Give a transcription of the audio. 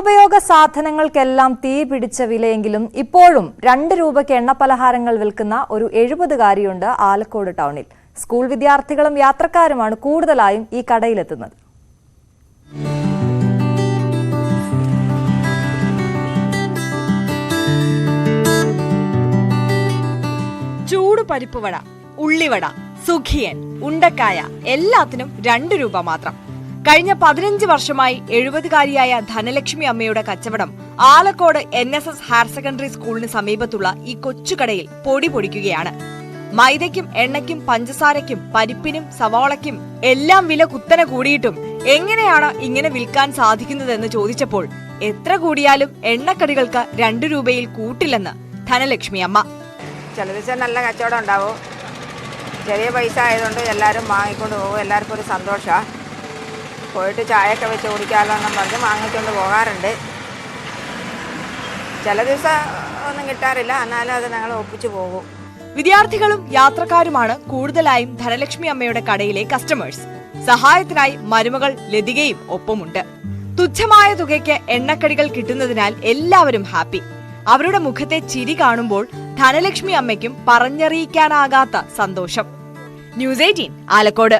ഗൃഹോപയോഗ സാധനങ്ങൾക്കെല്ലാം തീ പിടിച്ച വിലയെങ്കിലും ഇപ്പോഴും 2 രൂപയ്ക്ക് എണ്ണപ്പലഹാരങ്ങൾ വിൽക്കുന്ന ഒരു 70-കാരിയുണ്ട് ആലക്കോട് ടൗണിൽ. സ്കൂൾ വിദ്യാർത്ഥികളും യാത്രക്കാരുമാണ് കൂടുതലായും ഈ കടയിലെത്തുന്നത്. ചൂട് പരിപ്പുവട, ഉള്ളിവട, സുഖിയൻ, ഉണ്ടക്കായ എല്ലാത്തിനും 2 രൂപ മാത്രം. കഴിഞ്ഞ 15 വർഷമായി 70-കാരിയായ ധനലക്ഷ്മി അമ്മയുടെ കച്ചവടം ആലക്കോട് NSS ഹയർ സെക്കൻഡറി സ്കൂളിന് സമീപത്തുള്ള ഈ കൊച്ചുകടയിൽ പൊടി പൊടിക്കുകയാണ്. മൈദയ്ക്കും എണ്ണയ്ക്കും പഞ്ചസാരയ്ക്കും പരിപ്പിനും സവാളയ്ക്കും എല്ലാം വില കുത്തനെ കൂടിയിട്ടും എങ്ങനെയാണ് ഇങ്ങനെ വിൽക്കാൻ സാധിക്കുന്നതെന്ന് ചോദിച്ചപ്പോൾ എത്ര കൂടിയാലും എണ്ണക്കടികൾക്ക് 2 രൂപയിൽ കൂട്ടില്ലെന്ന് ധനലക്ഷ്മി അമ്മ. ചില ദിവസം നല്ല കച്ചവടം ഉണ്ടാവും. ചെറിയ പൈസ ആയതുകൊണ്ട് എല്ലാവരും വാങ്ങിക്കൊണ്ട് പോകും. എല്ലാവർക്കും ഒരു സന്തോഷമാണ്. പോയിട്ട് ചായയൊക്കെ വെച്ച് കുടിക്കാമല്ലോ എന്നും പറഞ്ഞ് വാങ്ങിക്കൊണ്ട് പോകാറുണ്ട്. ചില ദിവസം ഒന്നും കിട്ടാറില്ല, എന്നാലും അത് ഞങ്ങൾ ഒപ്പിച്ചു പോകും. വിദ്യാർത്ഥികളും യാത്രക്കാരുമാണ് കൂടുതലായും ധനലക്ഷ്മി അമ്മയുടെ കടയിലെ കസ്റ്റമേഴ്സ്. സഹായത്തിനായി മരുമകൾ ലതികയും ഒപ്പമുണ്ട്. തുച്ഛമായ തുകയ്ക്ക് എണ്ണക്കടികൾ കിട്ടുന്നതിനാൽ എല്ലാവരും ഹാപ്പി. അവരുടെ മുഖത്തെ ചിരി കാണുമ്പോൾ ധനലക്ഷ്മി അമ്മയ്ക്കും പറഞ്ഞറിയിക്കാനാകാത്ത സന്തോഷം. ന്യൂസ് 18 ആലക്കോട്.